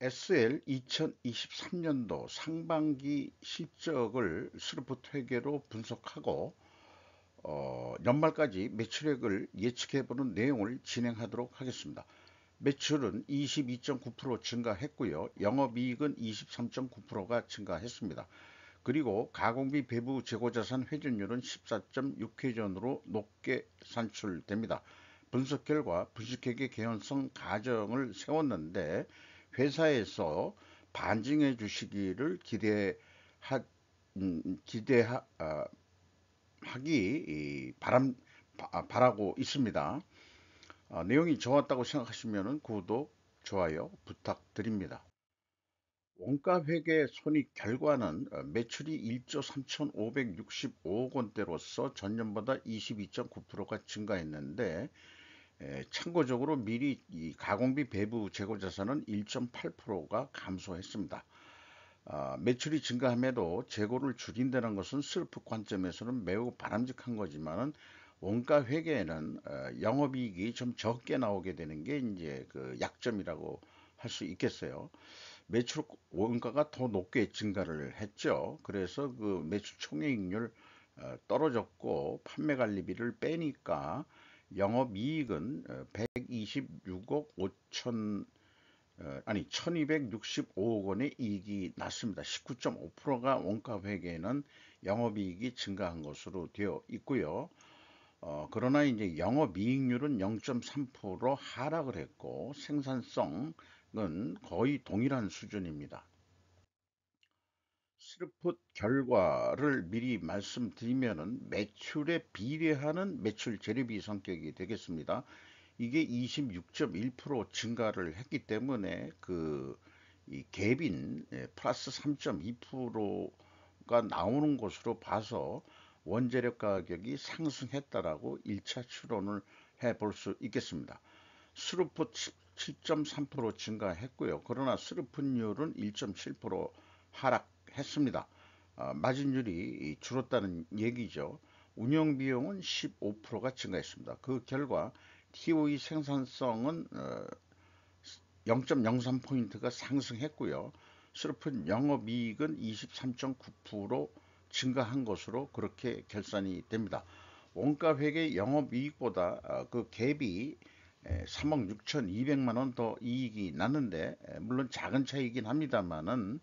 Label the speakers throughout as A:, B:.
A: SL 2023년도 상반기 실적을 스루프트 회계로 분석하고 연말까지 매출액을 예측해보는 내용을 진행하도록 하겠습니다. 매출은 22.9% 증가했고요. 영업이익은 23.9%가 증가했습니다. 그리고 가공비 배부 재고자산 회전율은 14.6회전으로 높게 산출됩니다. 분석 결과 분식회계 개연성 가정을 세웠는데 회사에서 반증해 주시기를 기대하기 바라고 있습니다. 내용이 좋았다고 생각하시면 구독, 좋아요 부탁드립니다. 원가 회계 손익 결과는 매출이 1조 3,565억 원대로서 전년보다 22.9%가 증가했는데 참고적으로 미리 이 가공비 배부 재고 자산은 1.8%가 감소했습니다. 매출이 증가함에도 재고를 줄인다는 것은 슬프 관점에서는 매우 바람직한 거지만은 원가 회계에는 영업이익이 좀 적게 나오게 되는 게 이제 그 약점이라고 할 수 있겠어요. 매출 원가가 더 높게 증가를 했죠. 그래서 그 매출 총이익률 떨어졌고 판매 관리비를 빼니까 영업이익은 126억 5천 아니 1265억 원의 이익이 났습니다. 19.5%가 원가 회계에는 영업이익이 증가한 것으로 되어 있고요. 그러나 이제 영업이익률은 0.3% 하락을 했고 생산성은 거의 동일한 수준입니다. 스르폿 결과를 미리 말씀드리면은 매출에 비례하는 매출 재료비 성격이 되겠습니다. 이게 26.1% 증가를 했기 때문에 이 갭인 플러스 3.2%가 나오는 것으로 봐서 원재료 가격이 상승했다라고 1차 추론을 해볼 수 있겠습니다. 스루풋 7.3% 증가했고요. 그러나 스루풋율은 1.7% 하락했습니다. 마진율이 줄었다는 얘기죠. 운영 비용은 15%가 증가했습니다. 그 결과 TOE 생산성은 0.03포인트가 상승했고요. 슬픈 영업이익은 23.9% 증가한 것으로 그렇게 결산이 됩니다. 원가회계 영업이익보다 그 갭이 3억 6,200만 원 더 이익이 났는데 물론 작은 차이긴 합니다만은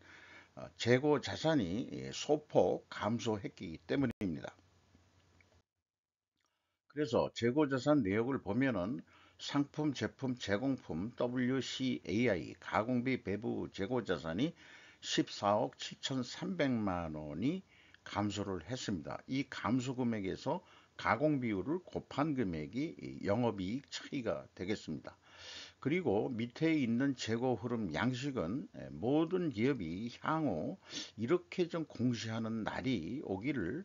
A: 재고 자산이 소폭 감소했기 때문입니다. 그래서 재고자산 내역을 보면은 상품, 제품, 제공품, WCAI, 가공비 배부 재고자산이 14억 7,300만 원이 감소를 했습니다. 이 감소 금액에서 가공 비율을 곱한 금액이 영업이익 차이가 되겠습니다. 그리고 밑에 있는 재고 흐름 양식은 모든 기업이 향후 이렇게 좀 공시하는 날이 오기를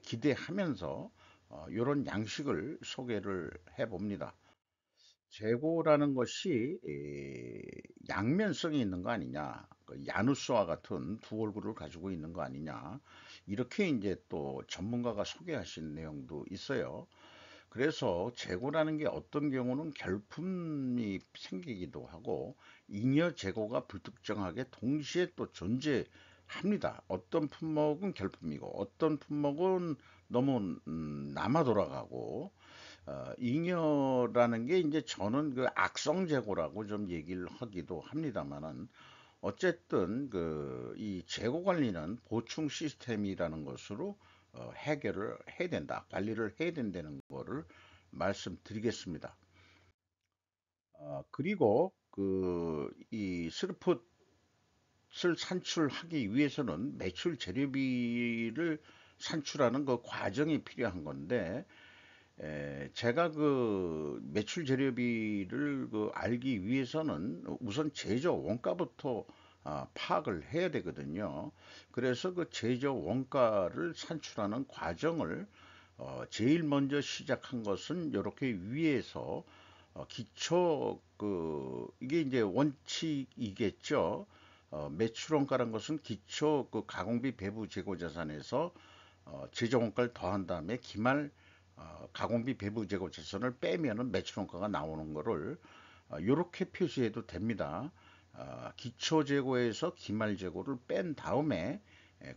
A: 기대하면서 이런 양식을 소개를 해 봅니다. 재고라는 것이 양면성이 있는 거 아니냐, 그 야누스와 같은 두 얼굴을 가지고 있는 거 아니냐, 이렇게 이제 또 전문가가 소개하신 내용도 있어요. 그래서 재고라는 게 어떤 경우는 결품이 생기기도 하고 잉여 재고가 불특정하게 동시에 또 존재합니다. 어떤 품목은 결품이고 어떤 품목은 너무 남아 돌아가고 잉여라는 게 이제 저는 그 악성 재고라고 좀 얘기를 하기도 합니다만은 어쨌든 이 재고 관리는 보충 시스템이라는 것으로 해결을 해야 된다, 관리를 해야 된다는 거를 말씀드리겠습니다. 그리고 이 스르폿을 산출하기 위해서는 매출 재료비를 산출하는 그 과정이 필요한 건데 제가 그 매출 재료비를 알기 위해서는 우선 제조 원가부터 파악을 해야 되거든요. 그래서 그 제조 원가를 산출하는 과정을 제일 먼저 시작한 것은 이렇게 위에서 기초 이게 이제 원칙이겠죠. 매출 원가란 것은 기초 가공비 배부 재고 자산에서 제조 원가를 더한 다음에 기말 가공비 배부 재고 자산을 빼면은 매출 원가가 나오는 거를 이렇게 표시해도 됩니다. 기초재고에서 기말재고를 뺀 다음에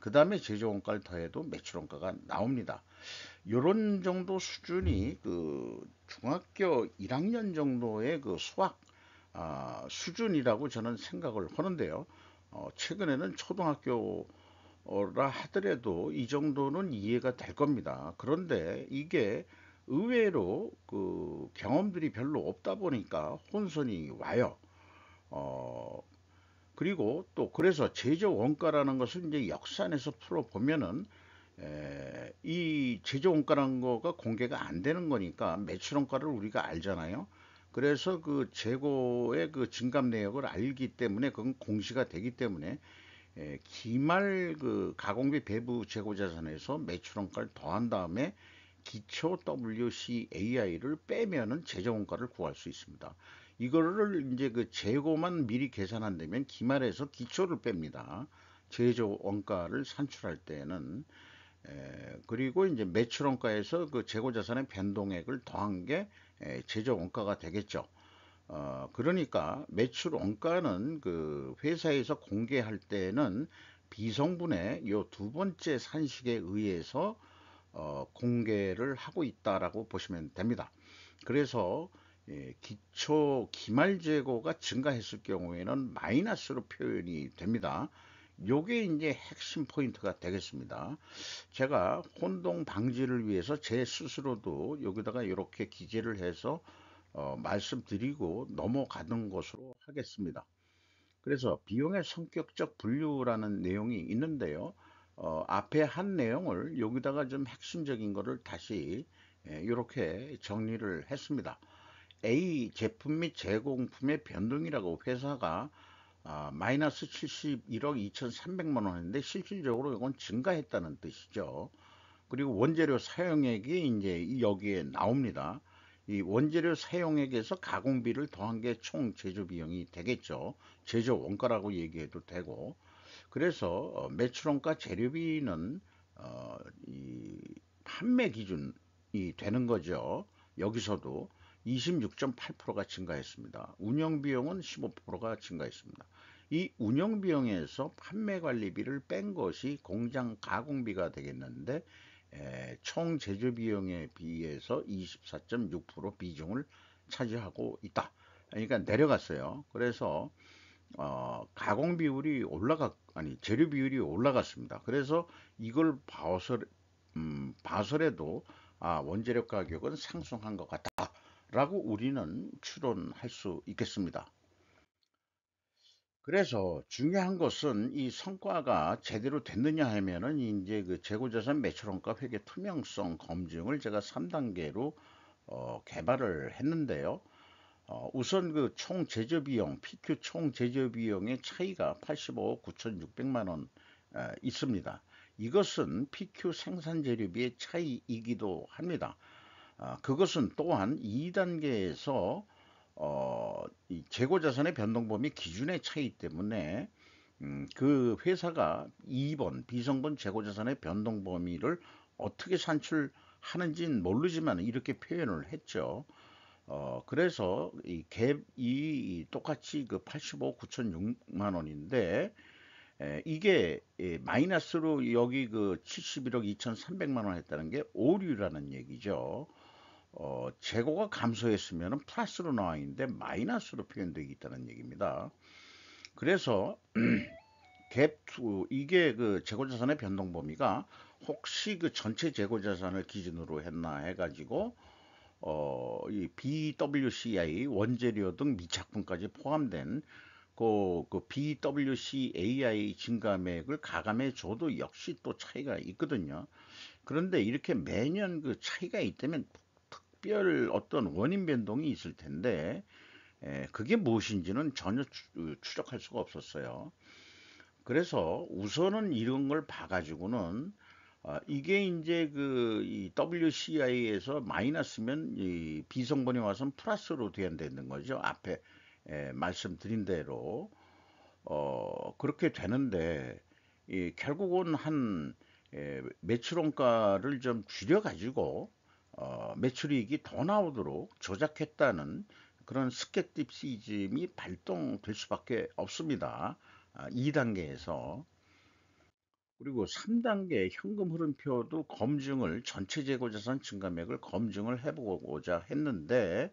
A: 그 다음에 제조원가를 더해도 매출원가가 나옵니다. 요런 정도 수준이 그 중학교 1학년 정도의 그 수학 수준이라고 저는 생각을 하는데요. 최근에는 초등학교라 하더라도 이 정도는 이해가 될 겁니다. 그런데 이게 의외로 그 경험들이 별로 없다 보니까 혼선이 와요. 어, 그리고 또 그래서 제조 원가라는 것을 이제 역산해서 풀어보면은 이 제조 원가라는 거가 공개가 안 되는 거니까 매출 원가를 우리가 알잖아요. 그래서 그 재고의 그 증감 내역을 알기 때문에 그건 공시가 되기 때문에 기말 그 가공비 배부 재고 자산에서 매출 원가를 더한 다음에 기초 WCAI를 빼면은 제조 원가를 구할 수 있습니다. 이거를 이제 그 재고만 미리 계산한다면 기말에서 기초를 뺍니다. 제조 원가를 산출할 때는 그리고 이제 매출 원가에서 그 재고 자산의 변동액을 더한 게 제조 원가가 되겠죠. 그러니까 매출 원가는 그 회사에서 공개할 때는 비성분의 요 두 번째 산식에 의해서 공개를 하고 있다라고 보시면 됩니다. 그래서 기초 기말 재고가 증가했을 경우에는 마이너스로 표현이 됩니다. 요게 이제 핵심 포인트가 되겠습니다. 제가 혼동 방지를 위해서 제 스스로도 여기다가 이렇게 기재를 해서 말씀드리고 넘어가는 것으로 하겠습니다. 그래서 비용의 성격적 분류라는 내용이 있는데요. 앞에 한 내용을 여기다가 좀 핵심적인 거를 다시 이렇게 정리를 했습니다. A 제품 및 제공품의 변동이라고 회사가 마이너스 71억 2,300만 원인데 실질적으로 이건 증가했다는 뜻이죠. 그리고 원재료 사용액이 이제 여기에 나옵니다. 이 원재료 사용액에서 가공비를 더한 게 총 제조 비용이 되겠죠. 제조 원가라고 얘기해도 되고. 그래서 매출원가 재료비는 이 판매 기준이 되는 거죠. 여기서도 26.8%가 증가했습니다. 운영비용은 15%가 증가했습니다. 이 운영비용에서 판매관리비를 뺀 것이 공장 가공비가 되겠는데 총 제조비용에 비해서 24.6% 비중을 차지하고 있다. 그러니까 내려갔어요. 그래서 가공 비율이 아니 재료 비율이 올라갔습니다. 그래서 이걸 봐서라도 원재료 가격은 상승한 것 같다라고 우리는 추론할 수 있겠습니다. 그래서 중요한 것은 이 성과가 제대로 됐느냐 하면은 이제 그 재고자산 매출원가 회계 투명성 검증을 제가 3단계로 개발을 했는데요. 우선 그 총 제조비용, PQ 총 제조비용의 차이가 85억 9,600만 원 있습니다. 이것은 PQ 생산재료비의 차이이기도 합니다. 그것은 또한 2단계에서 이 재고자산의 변동범위 기준의 차이 때문에 그 회사가 2번 비성분 재고자산의 변동범위를 어떻게 산출하는지는 모르지만 이렇게 표현을 했죠. 그래서 이 똑같이 그 85억 9,006만 원인데 이게 마이너스로 여기 그 71억 2,300만 원 했다는 게 오류라는 얘기죠. 재고가 감소했으면 플러스로 나와 있는데 마이너스로 표현되어 있다는 얘기입니다. 그래서 갭2 이게 그 재고자산의 변동 범위가 혹시 그 전체 재고자산을 기준으로 했나 해가지고 이 BWCI 원재료 등 미착분까지 포함된 그 BWCAI 증감액을 가감해 줘도 역시 또 차이가 있거든요. 그런데 이렇게 매년 그 차이가 있다면 특별 어떤 원인 변동이 있을 텐데 그게 무엇인지는 전혀 추적할 수가 없었어요. 그래서 우선은 이런 걸 봐가지고는 이게 이제 그 WCI에서 마이너스면 이 비성분이 와서는 플러스로 돼야 되는 거죠. 앞에 말씀드린 대로 그렇게 되는데 결국은 한 매출원가를 좀 줄여 가지고 매출이익이 더 나오도록 조작했다는 그런 스cep티시즘이 발동될 수밖에 없습니다. 2단계에서. 그리고 3단계 현금 흐름표도 검증을 전체 재고자산 증가액을 검증을 해보고자 했는데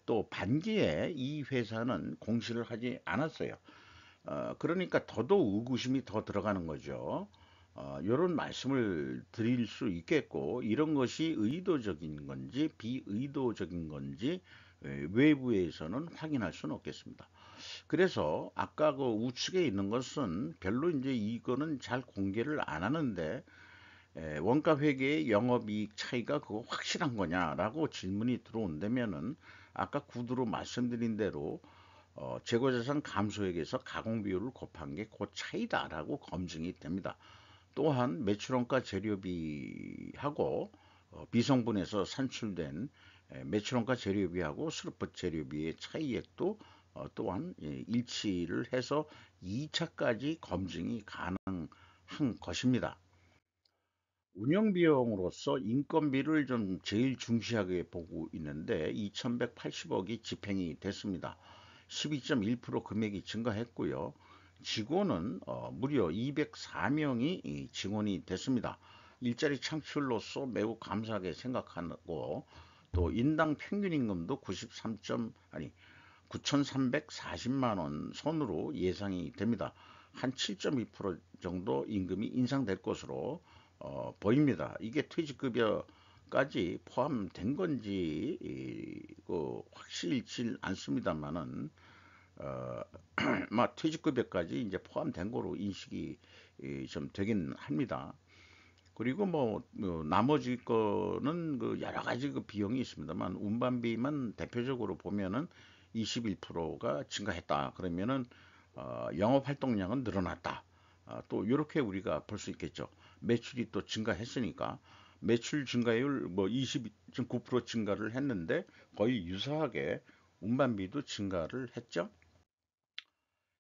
A: 또 반기에 이 회사는 공시를 하지 않았어요. 그러니까 더더욱 의구심이 더 들어가는 거죠. 이런 말씀을 드릴 수 있겠고, 이런 것이 의도적인 건지 비의도적인 건지 외부에서는 확인할 수는 없겠습니다. 그래서 아까 그 우측에 있는 것은 별로 이제 이거는 잘 공개를 안 하는데 원가 회계의 영업이익 차이가 그거 확실한 거냐라고 질문이 들어온다면은 아까 구두로 말씀드린 대로 재고자산 감소액에서 가공비율을 곱한 게 그 차이다라고 검증이 됩니다. 또한 매출원가 재료비하고 비성분에서 산출된 매출원가 재료비하고 스루프 재료비의 차이액도 또한 일치를 해서 2차까지 검증이 가능한 것입니다. 운영비용으로서 인건비를 좀 제일 중시하게 보고 있는데 2180억이 집행이 됐습니다. 12.1% 금액이 증가했고요. 직원은 무려 204명이 증원이 됐습니다. 일자리 창출로서 매우 감사하게 생각하고 또 인당 평균 임금도 9,340만 원 선으로 예상이 됩니다. 한 7.2% 정도 임금이 인상될 것으로 보입니다. 이게 퇴직급여까지 포함된 건지 확실치 않습니다만은 퇴직급여까지 이제 포함된 거로 인식이 좀 되긴 합니다. 그리고 나머지 거는 그 여러 가지 그 비용이 있습니다만 운반비만 대표적으로 보면은 21%가 증가했다. 그러면은 영업 활동량은 늘어났다. 또 이렇게 우리가 볼 수 있겠죠. 매출이 또 증가했으니까 매출 증가율 22.9% 증가를 했는데 거의 유사하게 운반비도 증가를 했죠.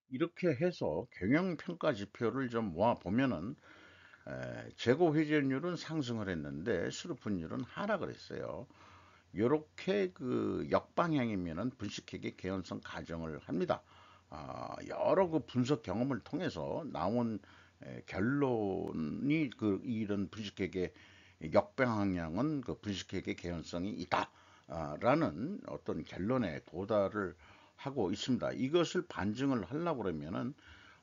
A: 이렇게 해서 경영평가 지표를 좀 모아 보면은 재고 회전율은 상승을 했는데 수루분율은 하락을 했어요. 이렇게 그 역방향이면은 분식회계 개연성 가정을 합니다. 여러 그 분석 경험을 통해서 나온 결론이 그 이런 분식회계 역방향은 그 분식회계 개연성이 있다. 라는 어떤 결론에 도달을 하고 있습니다. 이것을 반증을 하려고 그러면은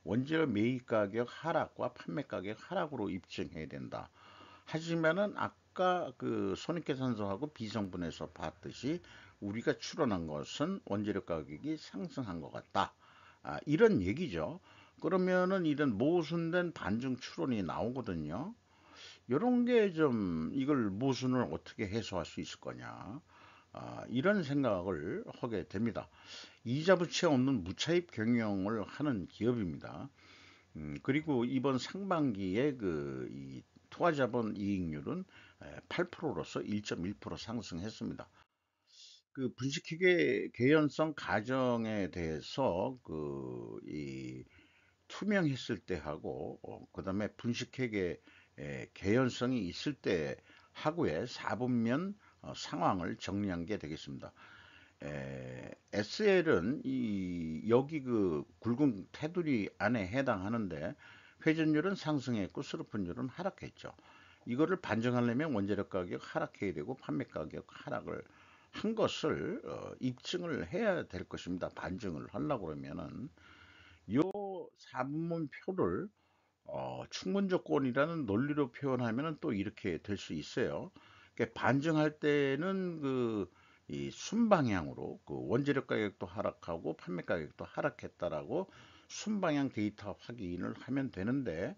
A: 원재료 매입 가격 하락과 판매 가격 하락으로 입증해야 된다. 하지만은 아까 그 손익계산서하고 비성분에서 봤듯이 우리가 추론한 것은 원재료 가격이 상승한 것 같다. 이런 얘기죠. 그러면은 이런 모순된 반증 추론이 나오거든요. 이런 게 좀 이걸 모순을 어떻게 해소할 수 있을 거냐. 이런 생각을 하게 됩니다. 이자 부채 없는 무차입 경영을 하는 기업입니다. 그리고 이번 상반기에 이 투하자본 이익률은 8%로서 1.1% 상승했습니다. 그 분식회계 개연성 가정에 대해서 이 투명했을 때 하고 그다음에 분식회계 개연성이 있을 때 하고의 4분면 상황을 정리한 게 되겠습니다. SL은 여기 그 굵은 테두리 안에 해당하는데 회전율은 상승했고 수루분율은 하락했죠. 이거를 반증하려면 원재료 가격 하락해야 되고 판매 가격 하락을 한 것을 입증을 해야 될 것입니다. 반증을 하려고 그러면은 요 4분면 표를 충분 조건이라는 논리로 표현하면 또 이렇게 될 수 있어요. 그러니까 반증할 때는 이 순방향으로 그 원재료 가격도 하락하고 판매 가격도 하락했다라고 순방향 데이터 확인을 하면 되는데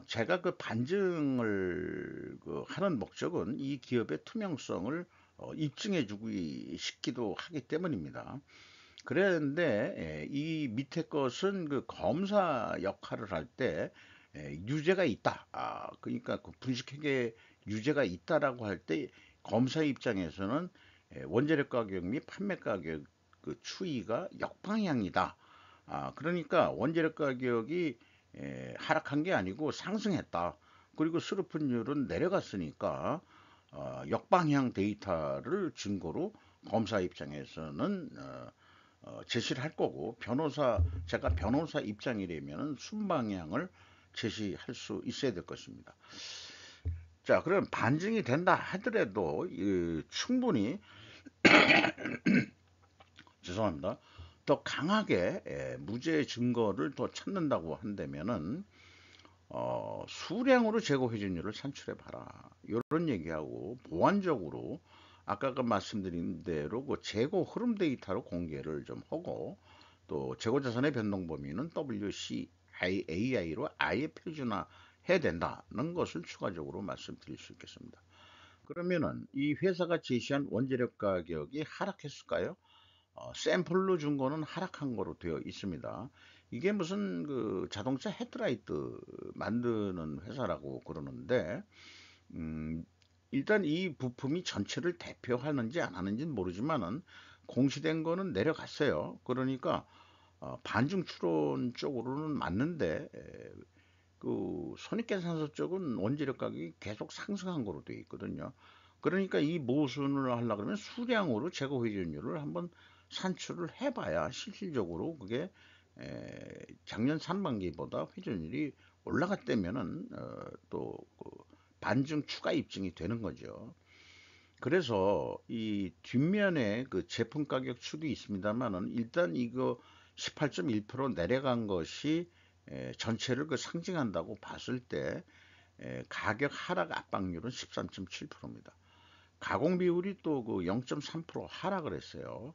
A: 제가 그 반증을 하는 목적은 이 기업의 투명성을 입증해 주기 싶기도 하기 때문입니다. 그랬는데 이 밑에 것은 그 검사 역할을 할 때 유죄가 있다. 그러니까 그 분식회계 유죄가 있다라고 할 때 검사 입장에서는 원재료 가격 및 판매 가격 그 추이가 역방향이다. 그러니까 원재료 가격이 하락한 게 아니고 상승했다. 그리고 수르픈율은 내려갔으니까 역방향 데이터를 증거로 검사 입장에서는 제시를 할 거고, 제가 변호사 입장이라면 순방향을 제시할 수 있어야 될 것입니다. 자, 그럼 반증이 된다 하더라도 충분히 죄송합니다. 더 강하게 무죄 증거를 더 찾는다고 한다면은 수량으로 재고 회전율을 산출해 봐라. 이런 얘기하고 보완적으로 아까 말씀드린 대로 그 재고 흐름 데이터로 공개를 좀 하고 또 재고 자산의 변동 범위는 WCAI로 아예 표준화 해야 된다는 것을 추가적으로 말씀드릴 수 있겠습니다. 그러면은 이 회사가 제시한 원재료 가격이 하락했을까요? 샘플로 준 거는 하락한 거로 되어 있습니다. 이게 무슨 그 자동차 헤드라이트 만드는 회사라고 그러는데, 음, 일단 이 부품이 전체를 대표하는지 안 하는지는 모르지만은 공시된 거는 내려갔어요. 그러니까 반중 추론 쪽으로는 맞는데 그 손익계산서 쪽은 원재료 가격이 계속 상승한 거로 되어 있거든요. 그러니까 이 모순을 하려고 그러면 수량으로 재고 회전율을 한번 산출을 해봐야 실질적으로 그게 작년 상반기보다 회전율이 올라갔다면은 또그 반증 추가 입증이 되는 거죠. 그래서 이 뒷면에 그 제품 가격 추도 있습니다만은 일단 이거 18.1% 내려간 것이 전체를 그 상징한다고 봤을 때 가격 하락 압박률은 13.7%입니다. 가공 비율이 또 그 0.3% 하락을 했어요.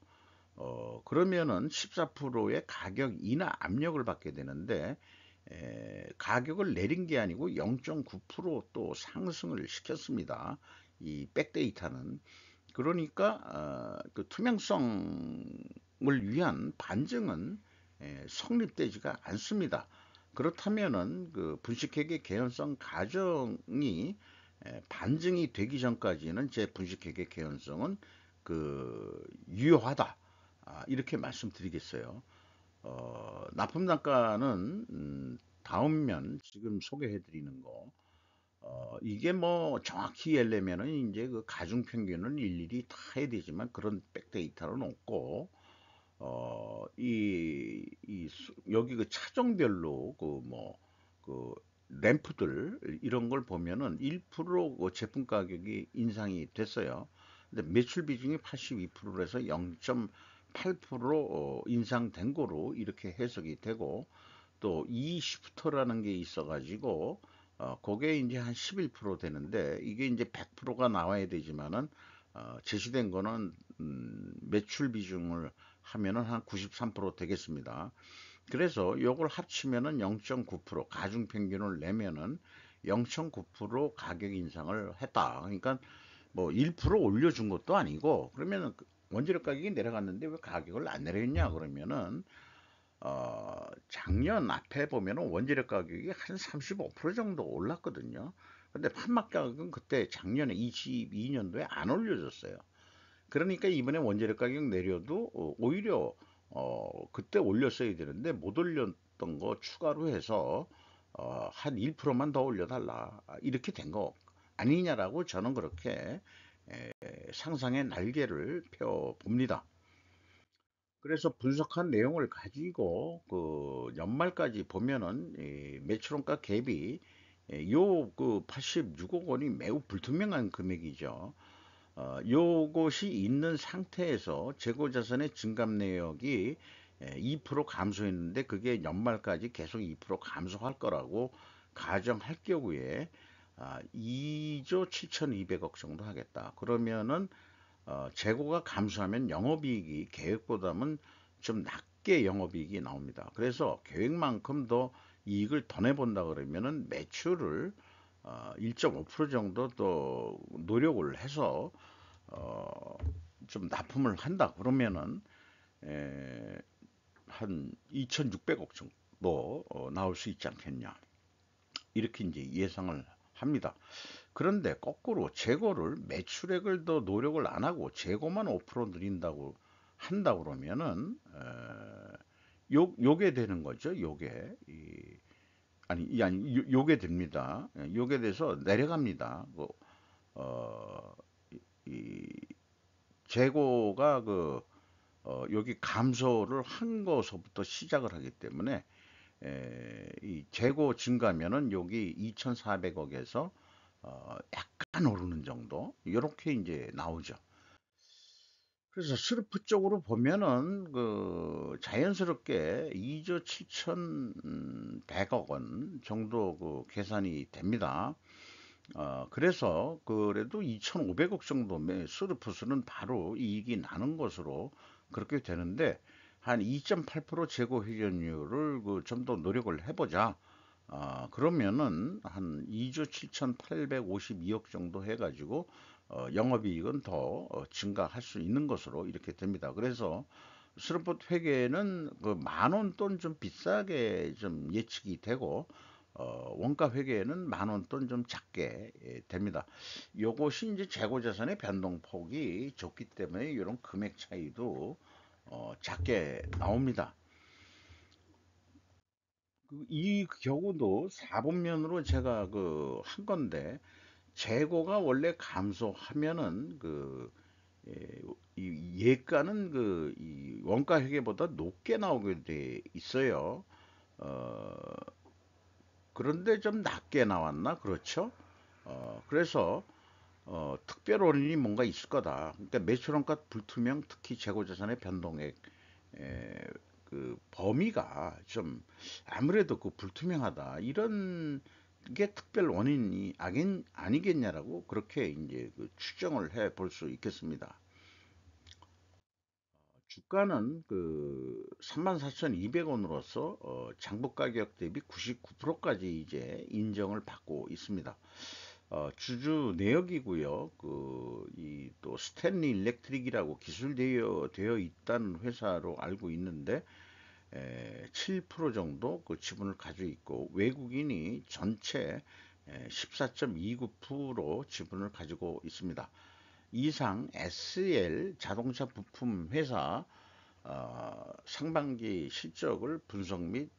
A: 그러면은 14%의 가격 인하 압력을 받게 되는데 가격을 내린 게 아니고 0.9%또 상승을 시켰습니다. 이 백데이터는. 그러니까 그 투명성을 위한 반증은 성립되지가 않습니다. 그렇다면은 그 분식회계 개연성 가정이 반증이 되기 전까지는 제 분식회계 개연성은 그 유효하다. 이렇게 말씀드리겠어요. 납품 단가는 다음 면 지금 소개해 드리는 거 이게 뭐 정확히 하려면은 이제 그 가중 평균을 일일이 다 해야 되지만 그런 백데이터는 없고 여기 그 차종별로 그 램프들 이런 걸 보면은 1%그 제품 가격이 인상이 됐어요. 근데 매출 비중이 82%에서 0.8% 인상된 거로 이렇게 해석이 되고 또 이 시프터라는 게 있어가지고 그게 이제 한 11% 되는데 이게 이제 100%가 나와야 되지만은 제시된 거는 매출 비중을 하면은 한 93% 되겠습니다. 그래서 요걸 합치면은 0.9% 가중 평균을 내면은 0.9% 가격 인상을 했다. 그러니까 뭐 1% 올려준 것도 아니고 그러면은 원재료 가격이 내려갔는데 왜 가격을 안 내렸냐 그러면은 작년 앞에 보면은 원재료 가격이 한 35% 정도 올랐거든요. 근데 판매 가격은 그때 작년에 22년도에 안 올려줬어요. 그러니까 이번에 원재료 가격 내려도 오히려 그때 올렸어야 되는데 못 올렸던 거 추가로 해서 한 1%만 더 올려달라 이렇게 된 거 아니냐라고 저는 그렇게 상상의 날개를 펴 봅니다. 그래서 분석한 내용을 가지고 그 연말까지 보면은 이 매출원가 갭이 요 그 86억 원이 매우 불투명한 금액이죠. 요것이 있는 상태에서 재고자산의 증감 내역이 2% 감소했는데 그게 연말까지 계속 2% 감소할 거라고 가정할 경우에 2조 7,200억 정도 하겠다. 그러면은 재고가 감소하면 영업이익이 계획보다는 좀 낮게 영업이익이 나옵니다. 그래서 계획만큼 더 이익을 더 내본다 그러면은 매출을 1.5% 정도 더 노력을 해서 어, 좀 납품을 한다 그러면은 에, 한 2,600억 정도 나올 수 있지 않겠냐 이렇게 이제 예상을 합니다. 그런데 거꾸로 재고를 매출액을 더 노력을 안 하고 재고만 5% 늘린다고 한다 그러면은 요게 되는 거죠. 요게 됩니다. 요게 돼서 내려갑니다. 어, 이 재고가 여기 감소를 한 것부터 시작을 하기 때문에 이 재고 증가면은 여기 2,400억에서 약간 오르는 정도 이렇게 이제 나오죠. 그래서 스르프 쪽으로 보면은 자연스럽게 2조 7,100억 원 정도 계산이 됩니다. 그래서 그래도 2,500억 정도의 스르프스는 바로 이익이 나는 것으로 그렇게 되는데 한 2.8% 재고 회전율을 좀 더 노력을 해보자. 그러면은 한 2조 7,852억 정도 해가지고 영업이익은 더 증가할 수 있는 것으로 이렇게 됩니다. 그래서 스루풋 회계는 그 만원 돈 좀 비싸게 좀 예측이 되고 원가 회계는 만원 돈 좀 작게 됩니다. 요것이 이제 재고자산의 변동폭이 좁기 때문에 이런 금액 차이도 작게 나옵니다. 이 경우도 사본면으로 제가 한 건데 재고가 원래 감소하면은 예, 이 예가는 이 원가 회계보다 높게 나오게 돼 있어요. 어, 그런데 좀 낮게 나왔나? 그렇죠? 그래서 특별 원인이 뭔가 있을 거다. 그러니까 매출원가 불투명, 특히 재고자산의 변동액 에, 범위가 좀 아무래도 불투명하다. 이런 게 특별 원인이 아니겠냐라고 그렇게 이제 추정을 해 볼 수 있겠습니다. 주가는 34,200원으로서 장부 가격 대비 99%까지 이제 인정을 받고 있습니다. 주주 내역이고요. 이 또 스탠리 일렉트릭이라고 되어 있다는 회사로 알고 있는데 7% 정도 지분을 가지고 있고 외국인이 전체 14.29% 지분을 가지고 있습니다. 이상 SL 자동차 부품 회사 상반기 실적을 분석 및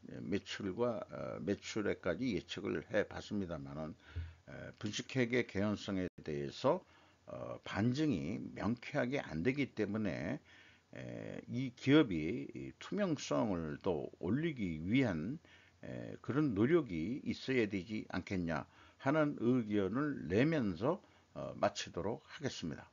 A: 매출액까지 예측을 해 봤습니다만은 분식회계 개연성에 대해서 반증이 명쾌하게 안 되기 때문에 이 기업이 투명성을 더 올리기 위한 그런 노력이 있어야 되지 않겠냐 하는 의견을 내면서 마치도록 하겠습니다.